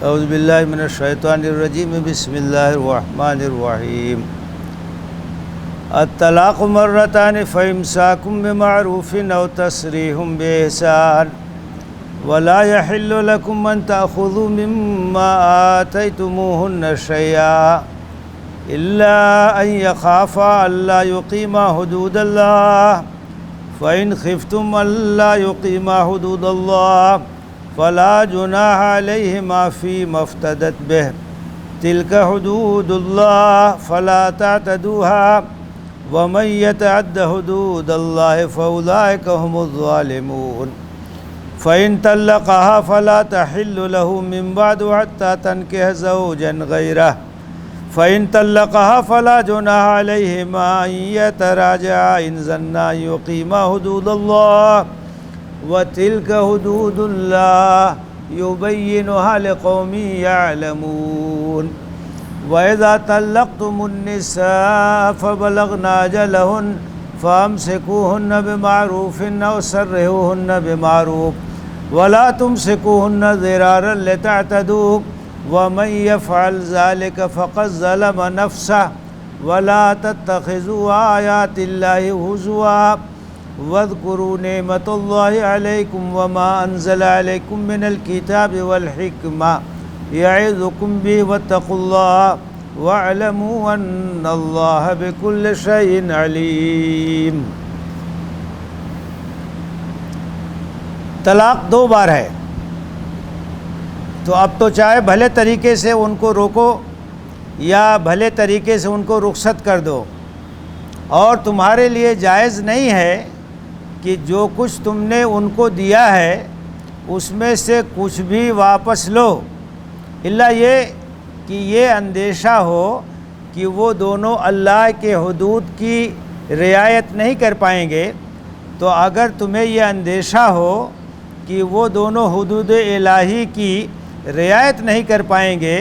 اعوذ باللہ من الشیطان الرجیم بسم اللہ الرحمن الرحیم الطلاق مرتان فامساک بمعروف او تسریح بإحسان ولا يحل لكم ان تأخذوا مما آتيتموهن شيئا الا ان يخافا الا يقيما حدود الله فإن خفتم الا يقيما حدود الله فلا جناح علیہما فیما افتدت به تلک حدود اللہ فلا تعتدوها ومن یتعد حدود اللہ فاولئک هم الظالمون فإن طلقها فلا تحل له من بعد حتى تنكح زوجا غیرہ فإن طلقها فلا جناح علیہما ان یتراجعا ان ظنا ان یقیما حدود اللہ وَتِلْكَ حُدُودُ اللَّهِ يُبَيِّنُهَا لِقَوْمٍ يَعْلَمُونَ وَإِذَا طَلَّقْتُمُ النِّسَاءَ فَبَلَغْنَ أَجَلَهُنَّ فَأَمْسِكُوهُنَّ بِمَعْرُوفٍ أَوْ سَرِّحُوهُنَّ بِمَعْرُوفٍ وَلَا تُمْسِكُوهُنَّ ضِرَارًا لِتَعْتَدُوا وَمَن يَفْعَلْ ذَلِكَ فَقَدْ ظَلَمَ نَفْسَهُ وَلَا تَتَّخِذُوا آيَاتِ اللَّهِ هُزُوًا واذکروا نعمت اللہ علیکم وما انزل علیکم من الکتاب والحکمہ یعظکم بہ واتقوا اللہ واعلموا ان اللہ بکل شیء علیم۔ طلاق دو بار ہے تو اب تو چاہے بھلے طریقے سے ان کو روکو یا بھلے طریقے سے ان کو رخصت کر دو، اور تمہارے لیے جائز نہیں ہے کہ جو کچھ تم نے ان کو دیا ہے اس میں سے کچھ بھی واپس لو، الا یہ کہ یہ اندیشہ ہو کہ وہ دونوں اللہ کے حدود کی رعایت نہیں کر پائیں گے۔ تو اگر تمہیں یہ اندیشہ ہو کہ وہ دونوں حدود الہی کی رعایت نہیں کر پائیں گے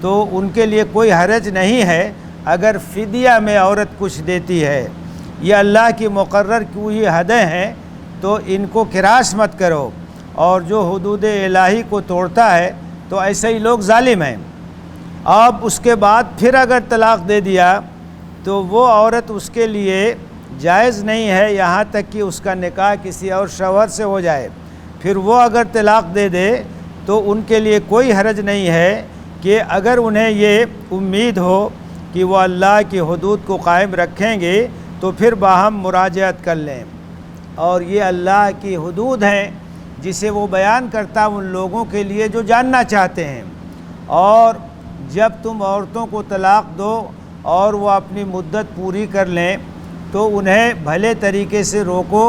تو ان کے لیے کوئی حرج نہیں ہے اگر فدیہ میں عورت کچھ دیتی ہے۔ یہ اللہ کی مقرر کی حدیں ہیں تو ان کو کراس مت کرو، اور جو حدود الہی کو توڑتا ہے تو ایسے ہی لوگ ظالم ہیں۔ اب اس کے بعد پھر اگر طلاق دے دیا تو وہ عورت اس کے لیے جائز نہیں ہے یہاں تک کہ اس کا نکاح کسی اور شوہر سے ہو جائے۔ پھر وہ اگر طلاق دے دے تو ان کے لیے کوئی حرج نہیں ہے کہ اگر انہیں یہ امید ہو کہ وہ اللہ کی حدود کو قائم رکھیں گے تو پھر باہم مراجعت کر لیں۔ اور یہ اللہ کی حدود ہیں جسے وہ بیان کرتا ان لوگوں کے لیے جو جاننا چاہتے ہیں۔ اور جب تم عورتوں کو طلاق دو اور وہ اپنی مدت پوری کر لیں تو انہیں بھلے طریقے سے روکو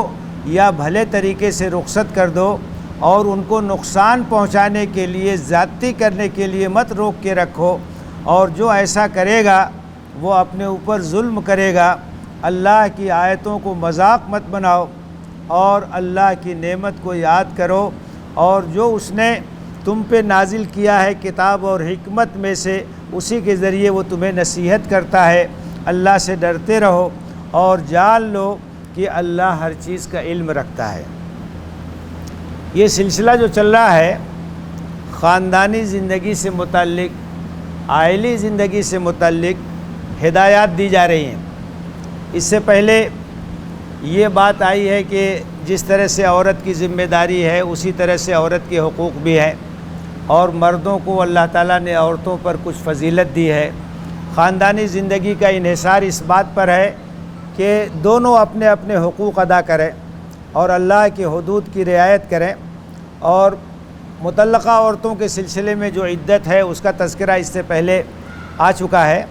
یا بھلے طریقے سے رخصت کر دو، اور ان کو نقصان پہنچانے کے لیے زیادتی کرنے کے لیے مت روک کے رکھو، اور جو ایسا کرے گا وہ اپنے اوپر ظلم کرے گا۔ اللہ کی آیتوں کو مذاق مت بناؤ اور اللہ کی نعمت کو یاد کرو، اور جو اس نے تم پہ نازل کیا ہے کتاب اور حکمت میں سے اسی کے ذریعے وہ تمہیں نصیحت کرتا ہے۔ اللہ سے ڈرتے رہو اور جان لو کہ اللہ ہر چیز کا علم رکھتا ہے۔ یہ سلسلہ جو چل رہا ہے خاندانی زندگی سے متعلق، عائلی زندگی سے متعلق ہدایات دی جا رہی ہیں۔ اس سے پہلے یہ بات آئی ہے کہ جس طرح سے عورت کی ذمہ داری ہے اسی طرح سے عورت کے حقوق بھی ہیں، اور مردوں کو اللہ تعالیٰ نے عورتوں پر کچھ فضیلت دی ہے۔ خاندانی زندگی کا انحصار اس بات پر ہے کہ دونوں اپنے اپنے حقوق ادا کریں اور اللہ کے حدود کی رعایت کریں۔ اور مطلقہ عورتوں کے سلسلے میں جو عدت ہے اس کا تذکرہ اس سے پہلے آ چکا ہے۔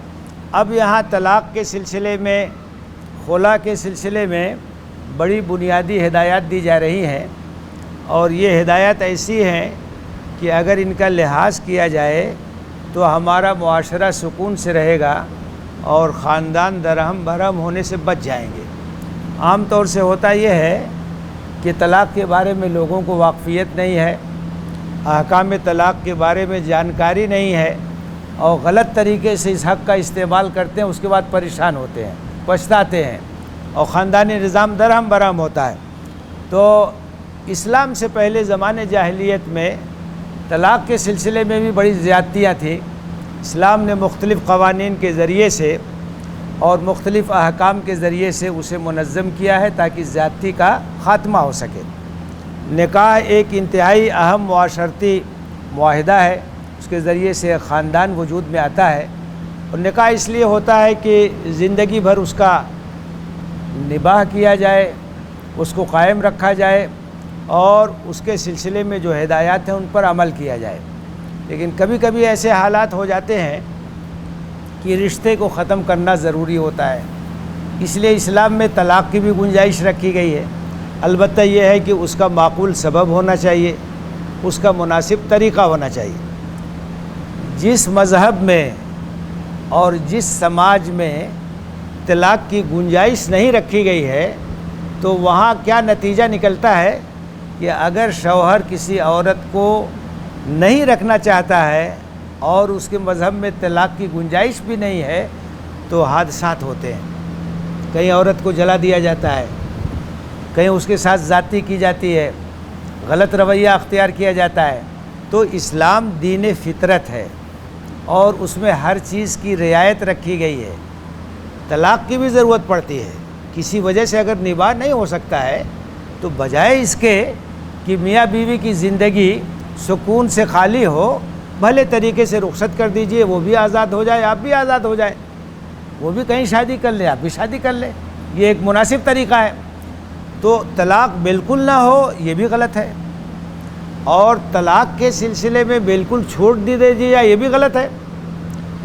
اب یہاں طلاق کے سلسلے میں، خلا کے سلسلے میں بڑی بنیادی ہدایات دی جا رہی ہیں، اور یہ ہدایات ایسی ہیں کہ اگر ان کا لحاظ کیا جائے تو ہمارا معاشرہ سکون سے رہے گا اور خاندان درہم برہم ہونے سے بچ جائیں گے۔ عام طور سے ہوتا یہ ہے کہ طلاق کے بارے میں لوگوں کو واقفیت نہیں ہے، احکام طلاق کے بارے میں جانکاری نہیں ہے، اور غلط طریقے سے اس حق کا استعمال کرتے ہیں، اس کے بعد پریشان ہوتے ہیں، پچھتاتے ہیں، اور خاندانی نظام درہم برہم ہوتا ہے۔ تو اسلام سے پہلے زمانے جاہلیت میں طلاق کے سلسلے میں بھی بڑی زیادتیاں تھیں. اسلام نے مختلف قوانین کے ذریعے سے اور مختلف احکام کے ذریعے سے اسے منظم کیا ہے تاکہ زیادتی کا خاتمہ ہو سکے. نکاح ایک انتہائی اہم معاشرتی معاہدہ ہے. اس کے ذریعے سے خاندان وجود میں آتا ہے، اور نکاح اس لیے ہوتا ہے کہ زندگی بھر اس کا نباہ کیا جائے، اس کو قائم رکھا جائے اور اس کے سلسلے میں جو ہدایات ہیں ان پر عمل کیا جائے. لیکن کبھی کبھی ایسے حالات ہو جاتے ہیں کہ رشتے کو ختم کرنا ضروری ہوتا ہے. اس لیے اسلام میں طلاق کی بھی گنجائش رکھی گئی ہے. البتہ یہ ہے کہ اس کا معقول سبب ہونا چاہیے، اس کا مناسب طریقہ ہونا چاہیے. جس مذہب میں اور جس سماج میں طلاق کی گنجائش نہیں رکھی گئی ہے تو وہاں کیا نتیجہ نکلتا ہے کہ اگر شوہر کسی عورت کو نہیں رکھنا چاہتا ہے اور اس کے مذہب میں طلاق کی گنجائش بھی نہیں ہے تو حادثات ہوتے ہیں. کہیں عورت کو جلا دیا جاتا ہے، کہیں اس کے ساتھ زیادتی کی جاتی ہے، غلط رویہ اختیار کیا جاتا ہے. تو اسلام دین فطرت ہے اور اس میں ہر چیز کی رعایت رکھی گئی ہے. طلاق کی بھی ضرورت پڑتی ہے. کسی وجہ سے اگر نباہ نہیں ہو سکتا ہے تو بجائے اس کے کہ میاں بیوی کی زندگی سکون سے خالی ہو، بھلے طریقے سے رخصت کر دیجئے، وہ بھی آزاد ہو جائے، آپ بھی آزاد ہو جائے، وہ بھی کہیں شادی کر لے، آپ بھی شادی کر لے. یہ ایک مناسب طریقہ ہے. تو طلاق بالکل نہ ہو یہ بھی غلط ہے، اور طلاق کے سلسلے میں بالکل چھوٹ دے دیجیے یہ بھی غلط ہے.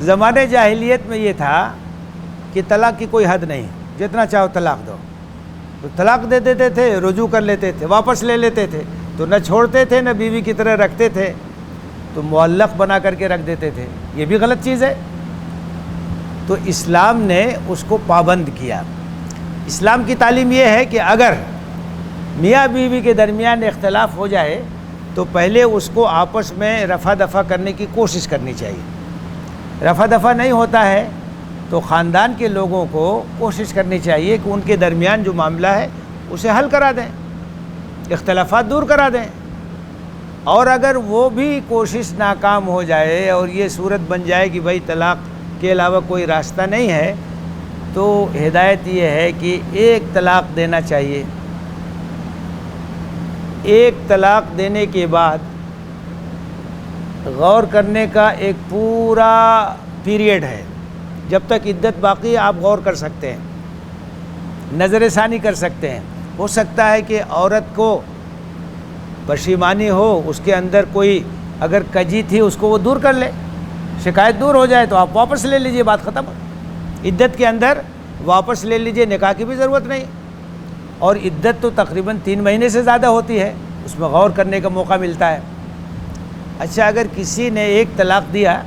زمانے جاہلیت میں یہ تھا کہ طلاق کی کوئی حد نہیں، جتنا چاہو طلاق دو. تو طلاق دے دیتے تھے، رجوع کر لیتے تھے، واپس لے لیتے تھے. تو نہ چھوڑتے تھے نہ بیوی کی طرح رکھتے تھے، تو معلق بنا کر کے رکھ دیتے تھے. یہ بھی غلط چیز ہے. تو اسلام نے اس کو پابند کیا. اسلام کی تعلیم یہ ہے کہ اگر میاں بیوی کے درمیان اختلاف ہو جائے تو پہلے اس کو آپس میں رفع دفع کرنے کی کوشش کرنی چاہیے. رفع دفع نہیں ہوتا ہے تو خاندان کے لوگوں کو کوشش کرنی چاہیے کہ ان کے درمیان جو معاملہ ہے اسے حل کرا دیں، اختلافات دور کرا دیں. اور اگر وہ بھی کوشش ناکام ہو جائے اور یہ صورت بن جائے کہ بھائی طلاق کے علاوہ کوئی راستہ نہیں ہے، تو ہدایت یہ ہے کہ ایک طلاق دینا چاہیے. ایک طلاق دینے کے بعد غور کرنے کا ایک پورا پیریڈ ہے. جب تک عدت باقی آپ غور کر سکتے ہیں، نظر ثانی کر سکتے ہیں. ہو سکتا ہے کہ عورت کو پشیمانی ہو، اس کے اندر کوئی اگر کجی تھی اس کو وہ دور کر لے، شکایت دور ہو جائے تو آپ واپس لے لیجئے، بات ختم. عدت کے اندر واپس لے لیجئے، نکاح کی بھی ضرورت نہیں. اور عدت تو تقریباً 3 مہینے سے زیادہ ہوتی ہے، اس میں غور کرنے کا موقع ملتا ہے. اچھا، اگر کسی نے ایک طلاق دیا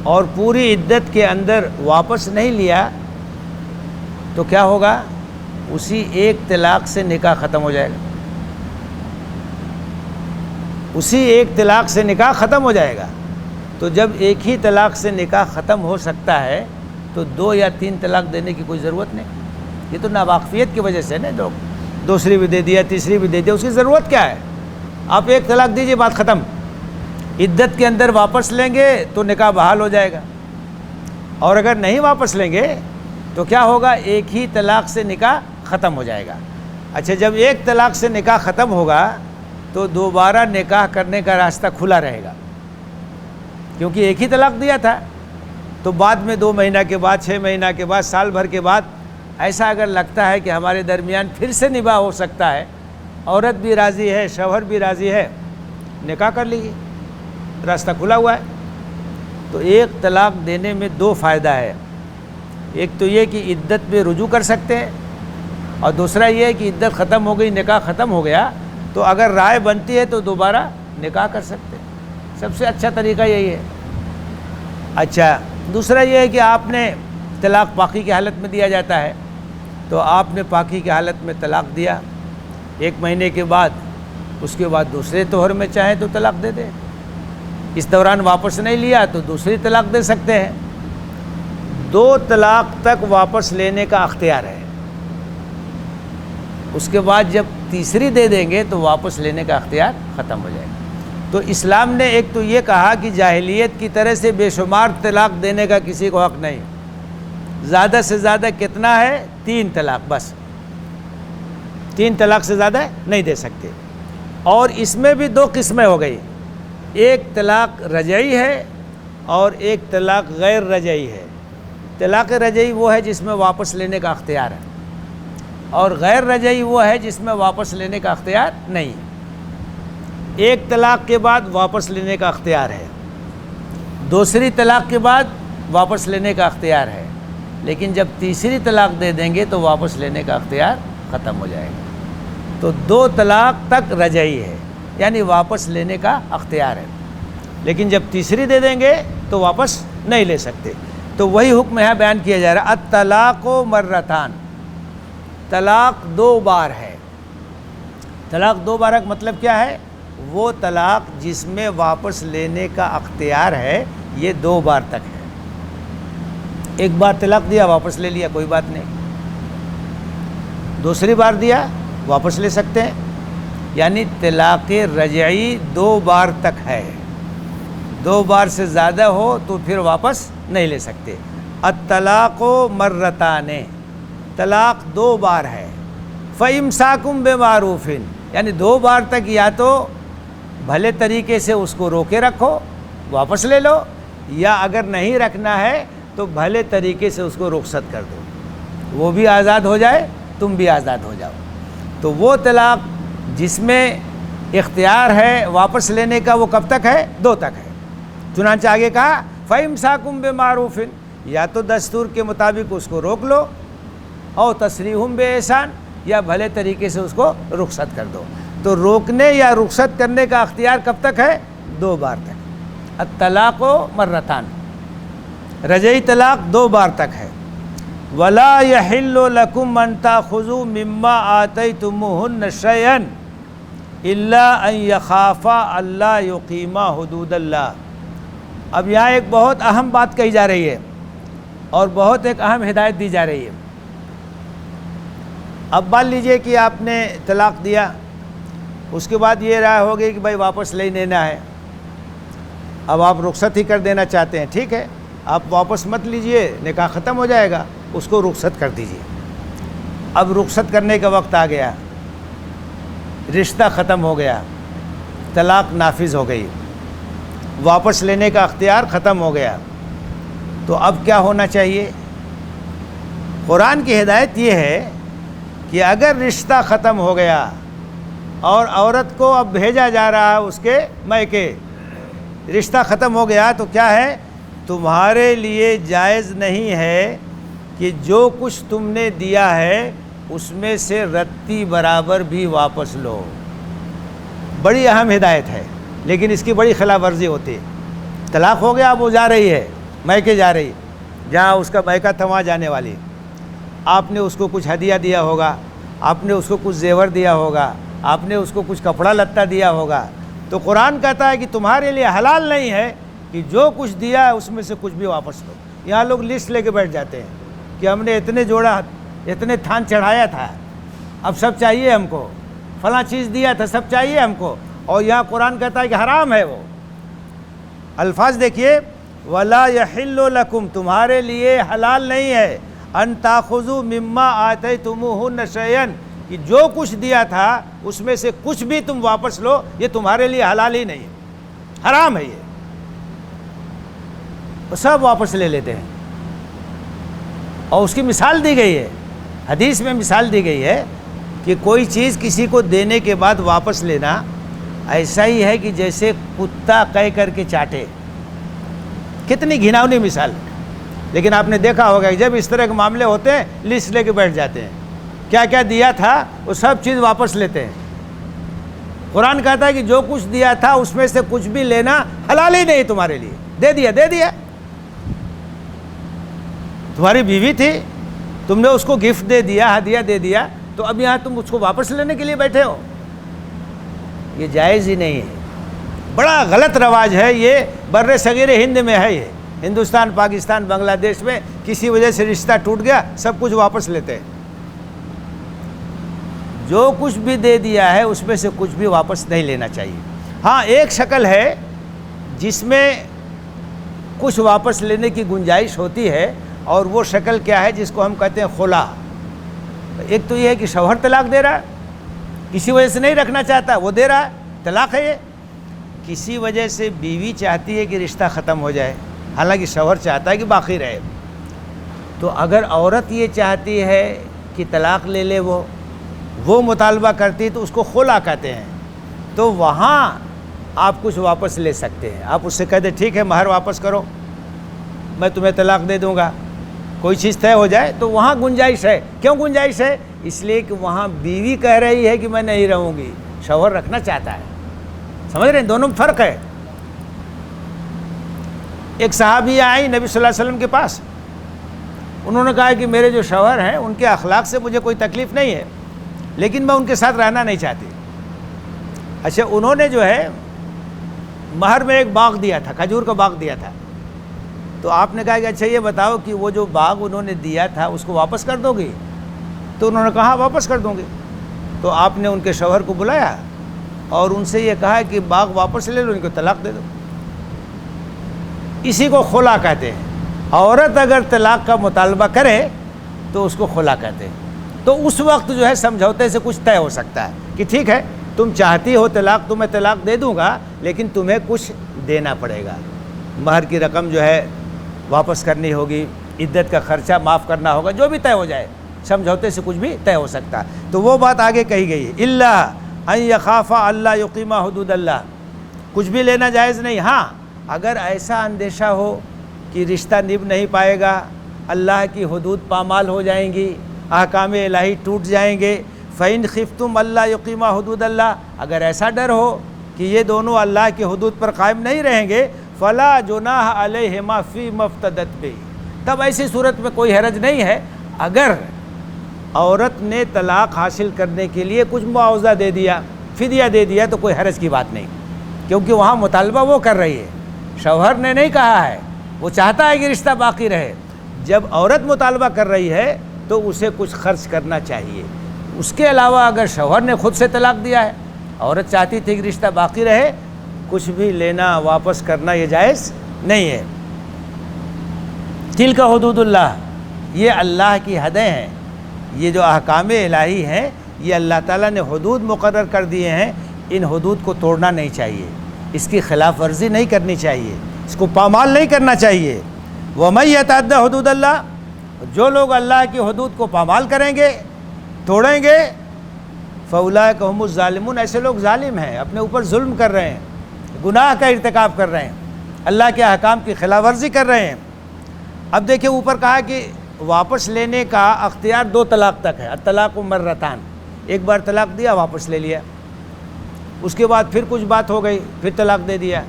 اور پوری عدت کے اندر واپس نہیں لیا تو کیا ہوگا؟ اسی ایک طلاق سے نکاح ختم ہو جائے گا. اسی ایک طلاق سے نکاح ختم ہو جائے گا. تو جب ایک ہی طلاق سے نکاح ختم ہو سکتا ہے تو 2 یا 3 طلاق دینے کی کوئی ضرورت نہیں. یہ تو ناواقفیت کی وجہ سے نا، لوگ دوسری بھی دے دیا، تیسری بھی دے دیا، اس کی ضرورت کیا ہے؟ آپ ایک طلاق دیجئے، بات ختم. عدت کے اندر واپس لیں گے تو نکاح بحال ہو جائے گا، اور اگر نہیں واپس لیں گے تو کیا ہوگا؟ ایک ہی طلاق سے نکاح ختم ہو جائے گا. اچھا، جب ایک طلاق سے نکاح ختم ہوگا تو دوبارہ نکاح کرنے کا راستہ کھلا رہے گا، کیونکہ ایک ہی طلاق دیا تھا. تو بعد میں 2 مہینہ کے بعد، 6 مہینہ کے بعد، سال بھر کے بعد ایسا اگر لگتا ہے کہ ہمارے درمیان پھر سے نباہ ہو سکتا ہے، عورت بھی راضی ہے، شوہر بھی راضی ہے، نکاح کر لیجیے، راستہ کھلا ہوا ہے. تو ایک طلاق دینے میں 2 فائدہ ہے. ایک تو یہ کہ عدت میں رجوع کر سکتے ہیں، اور دوسرا یہ ہے کہ عدت ختم ہو گئی، نکاح ختم ہو گیا تو اگر رائے بنتی ہے تو دوبارہ نکاح کر سکتے ہیں. سب سے اچھا طریقہ یہی ہے. اچھا، دوسرا یہ ہے کہ آپ نے طلاق پاکی کی حالت میں دیا جاتا ہے، تو آپ نے پاکی کی حالت میں طلاق دیا، 1 مہینے کے بعد، اس کے بعد دوسرے طہر میں چاہیں تو طلاق دے دیں. اس دوران واپس نہیں لیا تو دوسری طلاق دے سکتے ہیں. 2 طلاق تک واپس لینے کا اختیار ہے. اس کے بعد جب تیسری دے دیں گے تو واپس لینے کا اختیار ختم ہو جائے گا. تو اسلام نے ایک تو یہ کہا کہ جاہلیت کی طرح سے بے شمار طلاق دینے کا کسی کو حق نہیں، زیادہ سے زیادہ کتنا ہے؟ 3 طلاق، بس 3 طلاق سے زیادہ نہیں دے سکتے۔ اور اس میں بھی 2 قسمیں ہو گئی، ایک طلاق رجعی ہے اور ایک طلاق غیر رجعی ہے۔ طلاق رجعی وہ ہے جس میں واپس لینے کا اختیار ہے، اور غیر رجعی وہ ہے جس میں واپس لینے کا اختیار نہیں۔ ایک طلاق کے بعد واپس لینے کا اختیار ہے، دوسری طلاق کے بعد واپس لینے کا اختیار ہے، لیکن جب تیسری طلاق دے دیں گے تو واپس لینے کا اختیار ختم ہو جائے گا۔ تو 2 طلاق تک رجعی ہے، یعنی واپس لینے کا اختیار ہے، لیکن جب تیسری دے دیں گے تو واپس نہیں لے سکتے۔ تو وہی حکم یہاں بیان کیا جا رہا ہے، الطلاق مرتان، طلاق 2 بار ہے۔ طلاق 2 بار کا مطلب کیا ہے؟ وہ طلاق جس میں واپس لینے کا اختیار ہے، یہ 2 بار تک ہے۔ ایک بار طلاق دیا، واپس لے لیا، کوئی بات نہیں۔ دوسری بار دیا، واپس لے سکتے ہیں، یعنی طلاق رجعی 2 بار تک ہے۔ 2 بار سے زیادہ ہو تو پھر واپس نہیں لے سکتے۔ الطلاق مرتان، طلاق 2 بار ہے۔ فَإِمْسَاكٌ بِمَعْرُوفٍ، یعنی 2 بار تک یا تو بھلے طریقے سے اس کو روکے رکھو، واپس لے لو، یا اگر نہیں رکھنا ہے تو بھلے طریقے سے اس کو رخصت کر دو، وہ بھی آزاد ہو جائے، تم بھی آزاد ہو جاؤ۔ تو وہ طلاق جس میں اختیار ہے واپس لینے کا، وہ کب تک ہے؟ 2 تک ہے۔ چنانچہ آگے کہا فَإِمْسَاكٌ بِمَعْرُوفٍ، یا تو دستور کے مطابق اس کو روک لو، اور تسریحٌ بِإِحسان، یا بھلے طریقے سے اس کو رخصت کر دو۔ تو روکنے یا رخصت کرنے کا اختیار کب تک ہے؟ 2 بار تک۔ الطلاق مرتان، رجعی طلاق 2 بار تک ہے۔ وَلَا يَحِلُّ لَكُمْ أَن تَأْخُذُوا مِمَّا آتَيْتُمُوهُنَّ شَيْئًا إِلَّا أَن يَخَافَا أَلَّا يُقِيمَا حُدُودَ اللَّهِ۔ اب یہاں ایک بہت اہم بات کہی جا رہی ہے، اور بہت ایک اہم ہدایت دی جا رہی ہے۔ اب مان لیجئے کہ آپ نے طلاق دیا، اس کے بعد یہ رائے ہوگی کہ بھائی واپس لے لینا ہے، اب آپ رخصت ہی کر دینا چاہتے ہیں، ٹھیک ہے، آپ واپس مت لیجئے، نکاح ختم ہو جائے گا، اس کو رخصت کر دیجئے۔ اب رخصت کرنے کا وقت آ گیا، رشتہ ختم ہو گیا، طلاق نافذ ہو گئی، واپس لینے کا اختیار ختم ہو گیا، تو اب کیا ہونا چاہیے؟ قرآن کی ہدایت یہ ہے کہ اگر رشتہ ختم ہو گیا اور عورت کو اب بھیجا جا رہا ہے اس کے میکے، رشتہ ختم ہو گیا، تو کیا ہے؟ تمہارے لیے جائز نہیں ہے کہ جو کچھ تم نے دیا ہے اس میں سے رتی برابر بھی واپس لو۔ بڑی اہم ہدایت ہے، لیکن اس کی بڑی خلاف ورزی ہوتی ہے۔ طلاق ہو گیا، اب وہ جا رہی ہے، میکے جا رہی، جہاں اس کا میکہ تھا وہاں جانے والی، آپ نے اس کو کچھ ہدیہ دیا ہوگا، آپ نے اس کو کچھ زیور دیا ہوگا، آپ نے اس کو کچھ کپڑا لتا دیا ہوگا، تو قرآن کہتا ہے کہ تمہارے لیے حلال نہیں ہے کہ جو کچھ دیا ہے اس میں سے کچھ بھی واپس لو۔ یہاں لوگ لسٹ لے کے بیٹھ جاتے ہیں کہ ہم نے اتنے جوڑا، اتنے تھان چڑھایا تھا، اب سب چاہیے ہم کو، فلاں چیز دیا تھا، سب چاہیے ہم کو، اور یہاں قرآن کہتا ہے کہ حرام ہے وہ۔ الفاظ دیکھیے، وَلَا يَحِلُّ لَكُمْ، تمہارے لیے حلال نہیں ہے، أَن تَأْخُذُوا مِمَّا آتَيْتُمُوهُنَّ شَيْئًا، کہ جو کچھ دیا تھا اس میں سے کچھ بھی تم واپس لو، یہ تمہارے لیے حلال ہی نہیں ہے، حرام ہے یہ، سب واپس لے لیتے ہیں۔ اور اس کی مثال دی گئی ہے، حدیث میں مثال دی گئی ہے کہ کوئی چیز کسی کو دینے کے بعد واپس لینا ایسا ہی ہے کہ جیسے کتا کہہ کر کے چاٹے۔ کتنی گھناؤنی مثال، لیکن آپ نے دیکھا ہوگا کہ جب اس طرح کے معاملے ہوتے ہیں لسٹ لے کے بیٹھ جاتے ہیں، کیا کیا دیا تھا وہ سب چیز واپس لیتے ہیں۔ قرآن کہتا ہے کہ جو کچھ دیا تھا اس میں سے کچھ بھی لینا حلال ہی نہیں تمہارے لیے، دے دیا دے دیا۔ تمہاری بیوی تھی، تم نے اس کو گفٹ دے دیا، ہدیہ دے دیا، تو اب یہاں تم اس کو واپس لینے کے لیے بیٹھے ہو، یہ جائز ہی نہیں ہے۔ بڑا غلط رواج ہے یہ، بر صغیر ہند میں ہے یہ، ہندوستان، پاکستان، بنگلہ دیش میں کسی وجہ سے رشتہ ٹوٹ گیا، سب کچھ واپس لیتے ہیں۔ جو کچھ بھی دے دیا ہے اس میں سے کچھ بھی واپس نہیں لینا چاہیے۔ ہاں ایک شکل ہے جس میں کچھ واپس لینے کی گنجائش ہوتی ہے، اور وہ شکل کیا ہے جس کو ہم کہتے ہیں خلا۔ ایک تو یہ ہے کہ شوہر طلاق دے رہا ہے، کسی وجہ سے نہیں رکھنا چاہتا، وہ دے رہا ہے، طلاق ہے یہ۔ کسی وجہ سے بیوی چاہتی ہے کہ رشتہ ختم ہو جائے، حالانکہ شوہر چاہتا ہے کہ باقی رہے، تو اگر عورت یہ چاہتی ہے کہ طلاق لے لے، وہ مطالبہ کرتی تو اس کو خلا کہتے ہیں۔ تو وہاں آپ کچھ واپس لے سکتے ہیں، آپ اس سے کہہ دیں ٹھیک ہے مہر واپس کرو، میں تمہیں طلاق دے دوں گا، کوئی چیز طے ہو جائے، تو وہاں گنجائش ہے۔ کیوں گنجائش ہے؟ اس لیے کہ وہاں بیوی کہہ رہی ہے کہ میں نہیں رہوں گی، شوہر رکھنا چاہتا ہے۔ سمجھ رہے ہیں؟ دونوں میں فرق ہے۔ ایک صحابیہ آئی نبی صلی اللہ علیہ وسلم کے پاس، انہوں نے کہا کہ میرے جو شوہر ہیں ان کے اخلاق سے مجھے کوئی تکلیف نہیں ہے، لیکن میں ان کے ساتھ رہنا نہیں چاہتی۔ اچھا، انہوں نے جو ہے مہر میں ایک باغ دیا تھا، کھجور کا باغ دیا تھا، تو آپ نے کہا کہ اچھا یہ بتاؤ کہ وہ جو باغ انہوں نے دیا تھا اس کو واپس کر دو گی؟ تو انہوں نے کہا واپس کر دوں گی۔ تو آپ نے ان کے شوہر کو بلایا اور ان سے یہ کہا کہ باغ واپس لے لو، ان کو طلاق دے دو۔ اسی کو خلا کہتے ہیں۔ عورت اگر طلاق کا مطالبہ کرے تو اس کو خلا کہتے ہیں۔ تو اس وقت جو ہے سمجھوتے سے کچھ طے ہو سکتا ہے کہ ٹھیک ہے تم چاہتی ہو طلاق، تو میں طلاق دے دوں گا، لیکن تمہیں کچھ دینا پڑے گا، مہر کی رقم جو ہے واپس کرنی ہوگی، عدت کا خرچہ معاف کرنا ہوگا، جو بھی طے ہو جائے، سمجھوتے سے کچھ بھی طے ہو سکتا ہے۔ تو وہ بات آگے کہی گئی ہے، الا ان یخافا اللہ یقیم حدود اللہ، کچھ بھی لینا جائز نہیں۔ ہاں اگر ایسا اندیشہ ہو کہ رشتہ نبھ نہیں پائے گا، اللہ کی حدود پامال ہو جائیں گی، احکام الہی ٹوٹ جائیں گے، فَإِنْ خِفْتُمْ اللہ یقیم حدود اللہ، اگر ایسا ڈر ہو کہ یہ دونوں اللہ کی حدود پر قائم نہیں رہیں گے، فَلَا جُنَاحَ عَلَيْهِمَا فِي مَا افْتَدَتْ بِهِ، تب ایسی صورت میں کوئی حرج نہیں ہے اگر عورت نے طلاق حاصل کرنے کے لیے کچھ معاوضہ دے دیا، فدیہ دے دیا، تو کوئی حرج کی بات نہیں، کیونکہ وہاں مطالبہ وہ کر رہی ہے، شوہر نے نہیں کہا ہے، وہ چاہتا ہے کہ رشتہ باقی رہے۔ جب عورت مطالبہ کر رہی ہے تو اسے کچھ خرچ کرنا چاہیے۔ اس کے علاوہ اگر شوہر نے خود سے طلاق دیا ہے، عورت چاہتی تھی کہ رشتہ باقی رہے، کچھ بھی لینا واپس کرنا یہ جائز نہیں ہے۔ تلک حدود اللہ، یہ اللہ کی حدیں ہیں، یہ جو احکام الہی ہیں، یہ اللہ تعالیٰ نے حدود مقرر کر دیے ہیں، ان حدود کو توڑنا نہیں چاہیے، اس کی خلاف ورزی نہیں کرنی چاہیے، اس کو پامال نہیں کرنا چاہیے۔ وَمَن يَتَعَدَّ حُدُودَ اللَّهِ، جو لوگ اللہ کی حدود کو پامال کریں گے، توڑیں گے، فَأُولَٰئِكَ هُمُ الظَّالِمُونَ، ایسے لوگ ظالم ہیں، اپنے اوپر ظلم کر رہے ہیں، گناہ کا ارتکاب کر رہے ہیں، اللہ کے احکام کی خلاف ورزی کر رہے ہیں۔ اب دیکھیں اوپر کہا کہ واپس لینے کا اختیار 2 طلاق تک ہے، الطلاق مرتان، ایک بار طلاق دیا واپس لے لیا، اس کے بعد پھر کچھ بات ہو گئی، پھر طلاق دے دیا،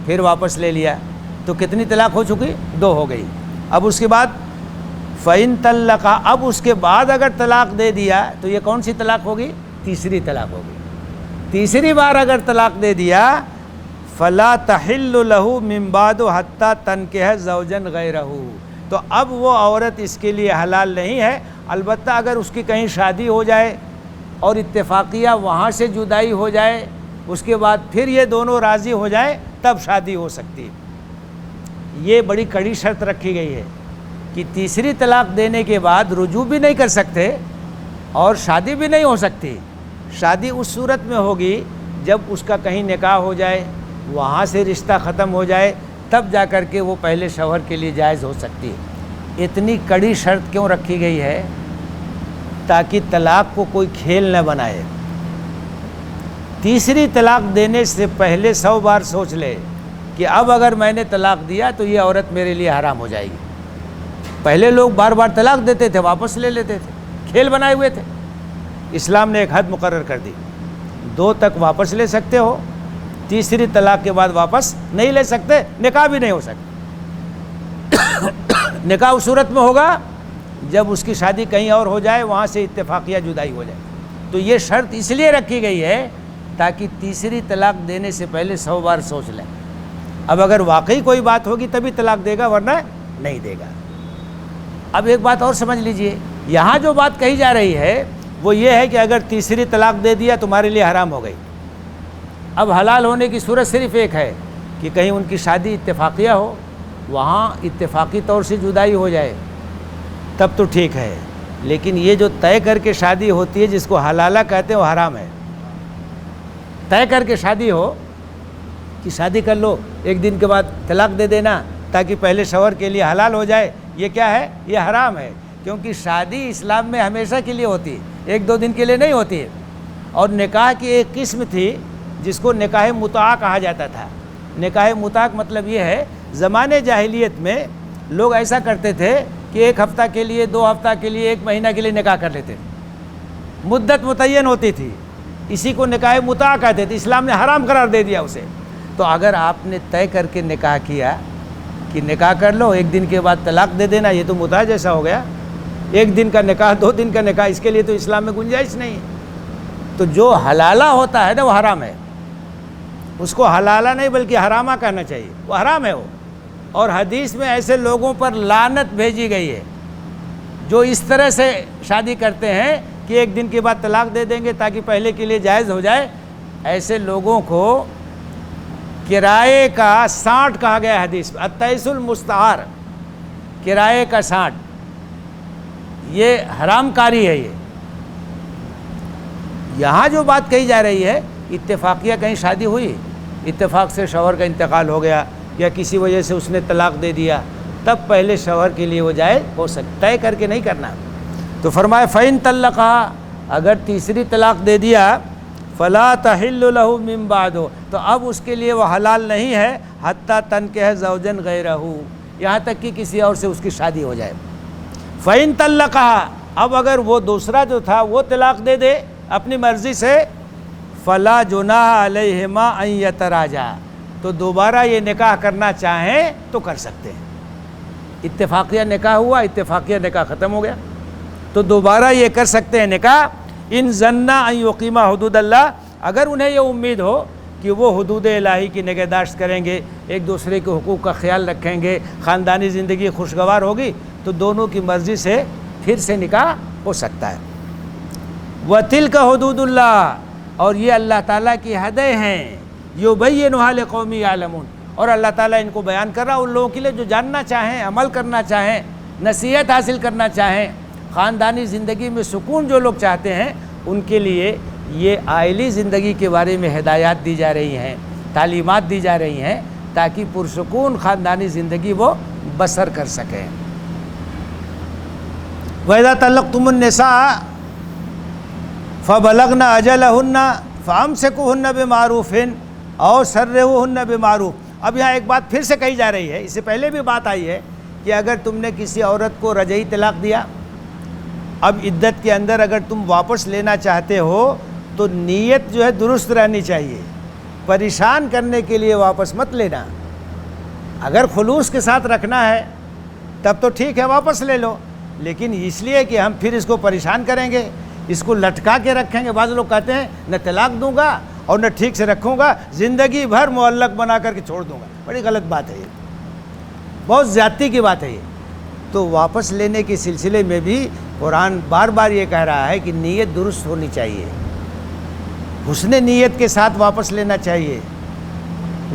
پھر واپس لے لیا، تو کتنی طلاق ہو چکی؟ 2 ہو گئی۔ اب اس کے بعد فَإِن طَلَّقَ، اب اس کے بعد اگر طلاق دے دیا تو یہ کون سی طلاق ہوگی؟ تیسری طلاق ہوگی۔ تیسری بار اگر طلاق دے دیا، فَلَا تَحِلُّ لَهُ مِن بَعْدُ حَتَّى تَنكِحَ زَوْجًا غَيْرَهُ، تو اب وہ عورت اس کے لیے حلال نہیں ہے، البتہ اگر اس کی کہیں شادی ہو جائے اور اتفاقیہ وہاں سے جدائی ہو جائے، اس کے بعد پھر یہ دونوں راضی ہو جائے تب شادی ہو سکتی ہے۔ یہ بڑی کڑی شرط رکھی گئی ہے کہ تیسری طلاق دینے کے بعد رجوع بھی نہیں کر سکتے اور شادی بھی نہیں ہو سکتی۔ شادی اس صورت میں ہوگی جب اس کا کہیں نکاح ہو جائے، وہاں سے رشتہ ختم ہو جائے، تب جا کر کے وہ پہلے شوہر کے لیے جائز ہو سکتی ہے۔ اتنی کڑی شرط کیوں رکھی گئی ہے؟ تاکہ طلاق کو کوئی کھیل نہ بنائے۔ تیسری طلاق دینے سے پہلے 100 بار سوچ لے کہ اب اگر میں نے طلاق دیا تو یہ عورت میرے لیے حرام ہو جائے گی۔ پہلے لوگ بار بار طلاق دیتے تھے، واپس لے لیتے تھے، کھیل بنائے ہوئے تھے۔ اسلام نے ایک حد مقرر کر دی، 2 تک واپس لے سکتے ہو، تیسری طلاق کے بعد واپس نہیں لے سکتے، نکاح بھی نہیں ہو سکتا۔ نکاح اس صورت میں ہوگا جب اس کی شادی کہیں اور ہو جائے، وہاں سے اتفاقیہ جدائی ہو جائے۔ تو یہ شرط اس لیے رکھی گئی ہے تاکہ تیسری طلاق دینے سے پہلے 100 بار سوچ لیں۔ اب اگر واقعی کوئی بات ہوگی تبھی طلاق دے گا، ورنہ نہیں دے گا۔ اب ایک بات اور سمجھ لیجئے، یہاں جو بات کہی جا رہی ہے وہ یہ ہے کہ اگر تیسری طلاق دے دیا تمہارے لیے حرام ہو گئی، اب حلال ہونے کی صورت صرف ایک ہے کہ کہیں ان کی شادی اتفاقیہ ہو، وہاں اتفاقی طور سے جدائی ہو جائے تب تو ٹھیک ہے، لیکن یہ جو طے کر کے شادی ہوتی ہے جس کو حلالہ کہتے ہیں وہ حرام ہے۔ طے کر کے شادی ہو کہ شادی کر لو، ایک دن کے بعد طلاق دے دینا تاکہ پہلے شوہر کے لیے حلال ہو جائے، یہ کیا ہے؟ یہ حرام ہے، کیونکہ شادی اسلام میں ہمیشہ کے لیے ہوتی ہے، ایک دو دن کے لیے نہیں ہوتی ہے۔ اور نکاح کی ایک قسم تھی جس کو نکاح متعہ کہا جاتا تھا۔ نکاح متعہ مطلب یہ ہے، زمانے جاہلیت میں لوگ ایسا کرتے تھے کہ ایک ہفتہ کے لیے، 2 ہفتہ کے لیے، 1 مہینہ کے لیے نکاح کر لیتے، مدت متعین ہوتی تھی، اسی کو نکاح متعہ کہتے تھے، اسلام نے حرام قرار دے دیا اسے۔ تو اگر آپ نے طے کر کے نکاح کیا کہ نکاح کر لو، 1 دن کے بعد طلاق دے دینا، یہ تو متعہ جیسا ہو گیا۔ 1 دن کا نکاح، 2 دن کا نکاح، اس کے لیے تو اسلام میں گنجائش نہیں ہے۔ تو جو حلالہ ہوتا ہے نا وہ حرام ہے، اس کو حلالہ نہیں بلکہ حرامہ کہنا چاہیے، وہ حرام ہے وہ۔ اور حدیث میں ایسے لوگوں پر لعنت بھیجی گئی ہے جو اس طرح سے شادی کرتے ہیں کہ 1 دن کے بعد طلاق دے دیں گے تاکہ پہلے کے لیے جائز ہو جائے۔ ایسے لوگوں کو کرائے کا سانٹ کہا گیا ہے حدیث میں، التیس المستعار، کرائے کا سانٹ، یہ حرام کاری ہے۔ یہ یہاں جو بات کہی جا رہی ہے، اتفاقیہ کہیں شادی ہوئی، اتفاق سے شوہر کا انتقال ہو گیا یا کسی وجہ سے اس نے طلاق دے دیا، تب پہلے شوہر کے لیے وہ جائز ہو سکتا ہے، کر کے نہیں کرنا۔ تو فرمایا فَإِن طَلَّقَهَا، اگر تیسری طلاق دے دیا، فَلَا تَحِلُّ لَهُ مِن بَعْدُ، تو اب اس کے لیے وہ حلال نہیں ہے، حَتَّى تَنكِحَ زَوْجًا غَيْرَهُ، یہاں تک کہ کسی اور سے اس کی شادی ہو جائے۔ فَإِن طَلَّقَهَا، اب اگر وہ دوسرا جو تھا وہ طلاق دے دے اپنی مرضی سے، فَلَا جُنَاحَ عَلَيْهِمَا أَن يَتَرَاجَعَا، تو دوبارہ یہ نکاح کرنا چاہیں تو کر سکتے ہیں۔ اتفاقیہ نکاح ہوا، اتفاقیہ نکاح ختم ہو گیا، تو دوبارہ یہ کر سکتے ہیں نکاح۔ ان ظنّا ان یقیما حدود اللہ، اگر انہیں یہ امید ہو کہ وہ حدود الہی کی نگہداشت کریں گے، ایک دوسرے کے حقوق کا خیال رکھیں گے، خاندانی زندگی خوشگوار ہوگی، تو دونوں کی مرضی سے پھر سے نکاح ہو سکتا ہے۔ وَتِلْكَ حدود اللہ، اور یہ اللہ تعالیٰ کی حدیں ہیں، یُبَيِّنُهَا لِقَوْمٍ يَعْلَمُونَ، اور اللہ تعالیٰ ان کو بیان کر رہا ان لوگوں کے لیے جو جاننا چاہیں، عمل کرنا چاہیں، نصیحت حاصل کرنا چاہیں، خاندانی زندگی میں سکون جو لوگ چاہتے ہیں، ان کے لیے یہ عائلی زندگی کے بارے میں ہدایات دی جا رہی ہیں، تعلیمات دی جا رہی ہیں، تاکہ پرسکون خاندانی زندگی وہ بسر کر سکیں۔ وَإِذَا طَلَّقْتُمُ النِّسَاءَ فَبَلَغْنَ أَجَلَهُنَّ فَأَمْسِكُوهُنَّ بِمَعْرُوفٍ أَوْ سَرِّحُوهُنَّ بِمَعْرُوفٍ۔ اب یہاں ایک بات پھر سے کہی جا رہی ہے، اس سے پہلے بھی بات آئی ہے کہ اگر تم نے کسی عورت کو رجعی طلاق دیا، اب عدت کے اندر اگر تم واپس لینا چاہتے ہو تو نیت جو ہے درست رہنی چاہیے، پریشان کرنے کے لیے واپس مت لینا۔ اگر خلوص کے ساتھ رکھنا ہے تب تو ٹھیک ہے، واپس لے لو، لیکن اس لیے کہ ہم پھر اس کو پریشان کریں گے، اس کو لٹکا کے رکھیں گے۔ بعض لوگ کہتے ہیں نہ طلاق دوں گا اور نہ ٹھیک سے رکھوں گا، زندگی بھر معلق بنا کر کے چھوڑ دوں گا۔ بڑی غلط بات ہے، یہ بہت زیادتی کی بات ہے۔ یہ تو واپس لینے کے سلسلے میں بھی قرآن بار بار یہ کہہ رہا ہے کہ نیت درست ہونی چاہیے، حسن نیت کے ساتھ واپس لینا چاہیے۔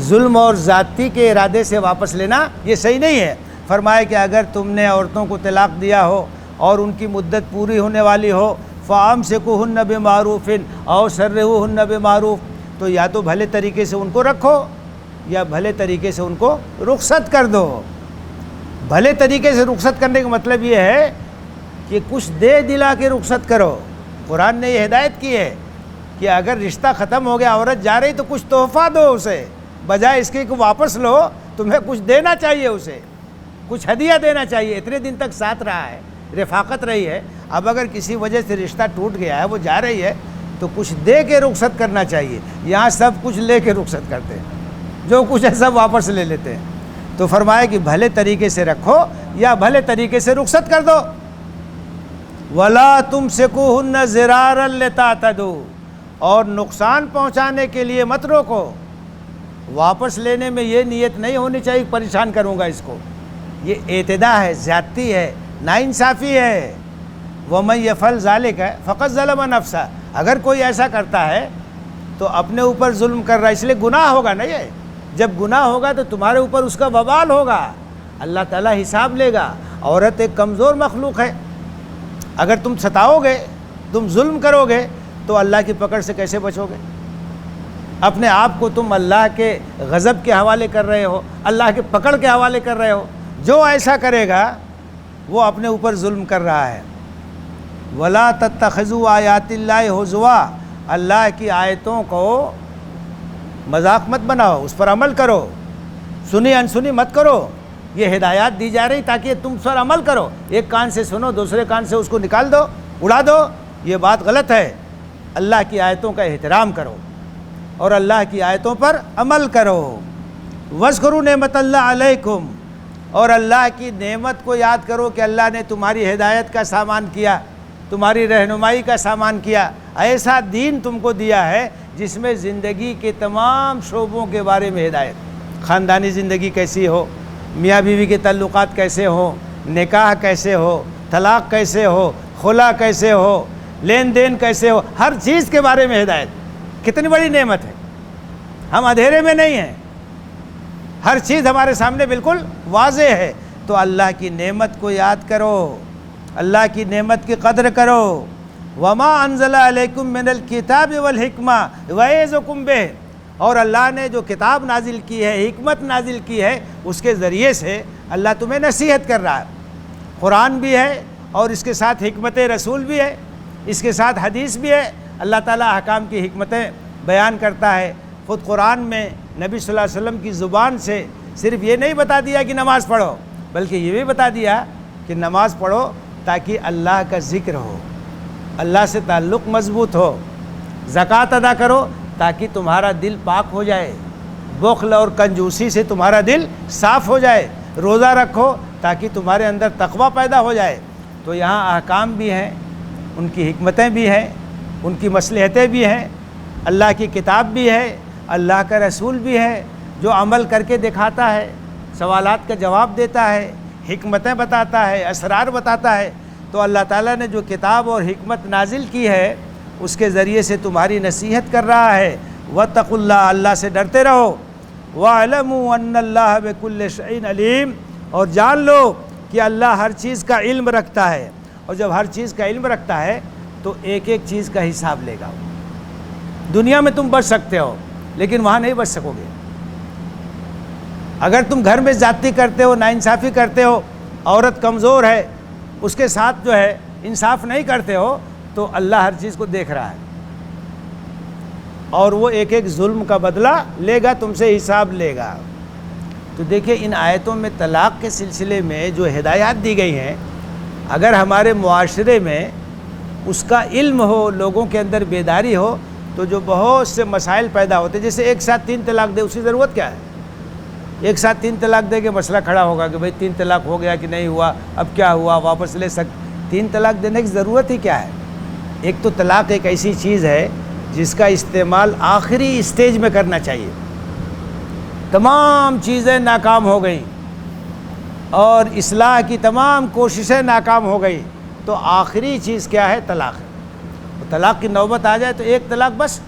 ظلم اور ذاتی کے ارادے سے واپس لینا یہ صحیح نہیں ہے۔ فرمایا کہ اگر تم نے عورتوں کو طلاق دیا ہو اور ان کی مدت پوری ہونے والی ہو، فَأَمْسِكُوهُنَّ بِمَعْرُوفٍ أَوْ سَرِّحُوهُنَّ بِمَعْرُوفٍ، تو یا تو بھلے طریقے سے ان کو رکھو یا بھلے طریقے سے ان کو رخصت کر دو۔ بھلے طریقے سے رخصت کرنے کا مطلب یہ ہے کہ کچھ دے دلا کے رخصت کرو۔ قرآن نے یہ ہدایت کی ہے کہ اگر رشتہ ختم ہو گیا، عورت جا رہی تو کچھ تحفہ دو اسے، بجائے اس کے کہ واپس لو، تمہیں کچھ دینا چاہیے، اسے کچھ ہدیہ دینا چاہیے۔ اتنے دن تک ساتھ رہا ہے، رفاقت رہی ہے، اب اگر کسی وجہ سے رشتہ ٹوٹ گیا ہے، وہ جا رہی ہے، تو کچھ دے کے رخصت کرنا چاہیے۔ یہاں سب کچھ لے کے رخصت کرتے ہیں، جو کچھ ہے سب واپس لے لیتے ہیں۔ تو فرمایا کہ بھلے طریقے سے رکھو یا بھلے طریقے سے رخصت کر دو۔ وَلَا تُمْسِكُوهُنَّ ضِرَارًا لِتَعْتَدُوا، اور نقصان پہنچانے کے لیے مت روکو۔ واپس لینے میں یہ نیت نہیں ہونی چاہیے پریشان کروں گا اس کو، یہ اعتداء ہے، زیادتی ہے، ناانصافی ہے۔ وَمَن يَفْعَلْ ذَلِكَ فَقَدْ ظَلَمَ نَفْسَهُ، اگر کوئی ایسا کرتا ہے تو اپنے اوپر ظلم کر رہا ہے، اس لیے گناہ ہوگا نا یہ. جب گناہ ہوگا تو تمہارے اوپر اس کا وبال ہوگا، اللہ تعالیٰ حساب لے گا. عورت ایک کمزور مخلوق ہے، اگر تم ستاؤ گے، تم ظلم کرو گے تو اللہ کی پکڑ سے کیسے بچو گے؟ اپنے آپ کو تم اللہ کے غضب کے حوالے کر رہے ہو، اللہ کے پکڑ کے حوالے کر رہے ہو. جو ایسا کرے گا وہ اپنے اوپر ظلم کر رہا ہے. وَلَا تَتَّخِذُوا آیَاتِ اللَّهِ ہُزُوًا، اللہ کی آیتوں کو مذاق مت بناؤ، اس پر عمل کرو، سنی انسنی مت کرو. یہ ہدایات دی جا رہی تاکہ تم اس پر عمل کرو. ایک کان سے سنو، دوسرے کان سے اس کو نکال دو، اڑا دو، یہ بات غلط ہے. اللہ کی آیتوں کا احترام کرو اور اللہ کی آیتوں پر عمل کرو. وَاذْكُرُوا نِعْمَتَ اللَّهِ عَلَيْكُمْ، اور اللہ کی نعمت کو یاد کرو کہ اللہ نے تمہاری ہدایت کا سامان کیا، تمہاری رہنمائی کا سامان کیا. ایسا دین تم کو دیا ہے جس میں زندگی کے تمام شعبوں کے بارے میں ہدایت. خاندانی زندگی کیسی ہو، میاں بیوی کے تعلقات کیسے ہو، نکاح کیسے ہو، طلاق کیسے ہو، خلا کیسے ہو، لین دین کیسے ہو، ہر چیز کے بارے میں ہدایت. کتنی بڑی نعمت ہے، ہم اندھیرے میں نہیں ہیں، ہر چیز ہمارے سامنے بالکل واضح ہے. تو اللہ کی نعمت کو یاد کرو، اللہ کی نعمت کی قدر کرو. وما انزل علیکم من الکتاب والحکمہ ویعظکم بہ، اور اللہ نے جو کتاب نازل کی ہے، حکمت نازل کی ہے، اس کے ذریعے سے اللہ تمہیں نصیحت کر رہا ہے. قرآن بھی ہے اور اس کے ساتھ حکمت رسول بھی ہے، اس کے ساتھ حدیث بھی ہے. اللہ تعالیٰ احکام کی حکمتیں بیان کرتا ہے. خود قرآن میں نبی صلی اللہ علیہ وسلم کی زبان سے صرف یہ نہیں بتا دیا کہ نماز پڑھو، بلکہ یہ بھی بتا دیا کہ نماز پڑھو تاکہ اللہ کا ذکر ہو، اللہ سے تعلق مضبوط ہو. زکوٰۃ ادا کرو تاکہ تمہارا دل پاک ہو جائے، بخل اور کنجوسی سے تمہارا دل صاف ہو جائے. روزہ رکھو تاکہ تمہارے اندر تقویٰ پیدا ہو جائے. تو یہاں احکام بھی ہیں، ان کی حکمتیں بھی ہیں، ان کی مصلحتیں بھی ہیں، اللہ کی کتاب بھی ہے، اللہ کا رسول بھی ہے جو عمل کر کے دکھاتا ہے، سوالات کا جواب دیتا ہے، حکمتیں بتاتا ہے، اسرار بتاتا ہے. تو اللہ تعالیٰ نے جو کتاب اور حکمت نازل کی ہے اس کے ذریعے سے تمہاری نصیحت کر رہا ہے. وَاتَّقُوا اللَّهَ، اللہ سے ڈرتے رہو. وَاعْلَمُوا أَنَّ اللَّهَ بِكُلِّ شَيْءٍ عَلِيمٌ، اور جان لو کہ اللہ ہر چیز کا علم رکھتا ہے. اور جب ہر چیز کا علم رکھتا ہے تو ایک ایک چیز کا حساب لے گا. دنیا میں تم بچ سکتے ہو لیکن وہاں نہیں بچ سکو گے. اگر تم گھر میں زیادتی کرتے ہو، ناانصافی کرتے ہو، عورت کمزور ہے، اس کے ساتھ جو ہے انصاف نہیں کرتے ہو، تو اللہ ہر چیز کو دیکھ رہا ہے اور وہ ایک ایک ظلم کا بدلہ لے گا، تم سے حساب لے گا. تو دیکھیں ان آیتوں میں طلاق کے سلسلے میں جو ہدایات دی گئی ہیں، اگر ہمارے معاشرے میں اس کا علم ہو، لوگوں کے اندر بیداری ہو، تو جو بہت سے مسائل پیدا ہوتے، جیسے ایک ساتھ 3 طلاق دے، اس کی ضرورت کیا ہے؟ ایک ساتھ 3 طلاق دے کے مسئلہ کھڑا ہوگا کہ بھئی 3 طلاق ہو گیا کہ نہیں ہوا، اب کیا ہوا، واپس لے 3 طلاق دینے کی ضرورت ہی کیا ہے؟ ایک تو طلاق ایک ایسی چیز ہے جس کا استعمال آخری اسٹیج میں کرنا چاہیے. تمام چیزیں ناکام ہو گئیں اور اصلاح کی تمام کوششیں ناکام ہو گئی، تو آخری چیز کیا ہے؟ طلاق ہے. طلاق کی نوبت آ جائے تو ایک طلاق بس،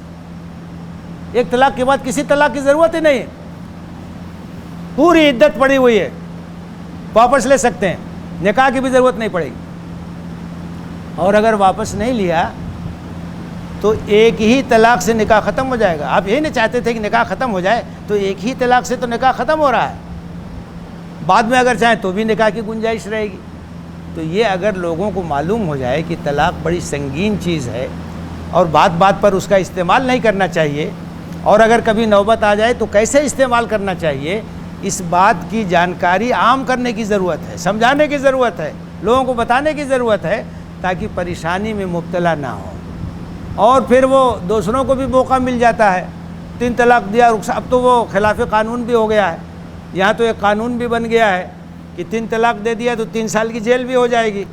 ایک طلاق کے بعد کسی طلاق کی ضرورت ہی نہیں. پوری عدت پڑی ہوئی ہے، واپس لے سکتے ہیں، نکاح کی بھی ضرورت نہیں پڑے گی. اور اگر واپس نہیں لیا تو ایک ہی طلاق سے نکاح ختم ہو جائے گا. آپ یہی نہیں چاہتے تھے کہ نکاح ختم ہو جائے، تو ایک ہی طلاق سے تو نکاح ختم ہو رہا ہے. بعد میں اگر چاہیں تو بھی نکاح کی گنجائش رہے گی. تو یہ اگر لوگوں کو معلوم ہو جائے کہ طلاق بڑی سنگین چیز ہے اور بات بات پر اس کا استعمال نہیں کرنا چاہیے، اور اگر کبھی نوبت آ جائے تو کیسے استعمال کرنا چاہیے، اس بات کی جانکاری عام کرنے کی ضرورت ہے، سمجھانے کی ضرورت ہے، لوگوں کو بتانے کی ضرورت ہے تاکہ پریشانی میں مبتلا نہ ہو. اور پھر وہ دوسروں کو بھی موقع مل جاتا ہے. 3 طلاق دیا، اب تو وہ خلاف قانون بھی ہو گیا ہے. یہاں تو ایک قانون بھی بن گیا ہے کہ 3 طلاق دے دیا تو 3 سال کی جیل بھی ہو جائے گی.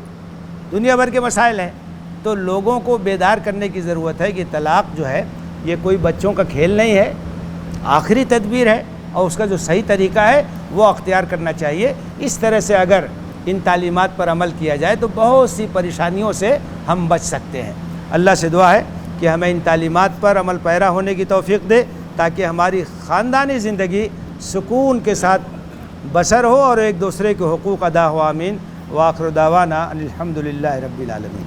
دنیا بھر کے مسائل ہیں. تو لوگوں کو بیدار کرنے کی ضرورت ہے کہ طلاق جو ہے یہ کوئی بچوں کا کھیل نہیں ہے، آخری تدبیر ہے، اور اس کا جو صحیح طریقہ ہے وہ اختیار کرنا چاہیے. اس طرح سے اگر ان تعلیمات پر عمل کیا جائے تو بہت سی پریشانیوں سے ہم بچ سکتے ہیں. اللہ سے دعا ہے کہ ہمیں ان تعلیمات پر عمل پیرا ہونے کی توفیق دے، تاکہ ہماری خاندانی زندگی سکون کے ساتھ بسر ہو اور ایک دوسرے کے حقوق ادا ہو۔ آمین۔ وآخر دعوانا ان الحمد للہ رب العالمین۔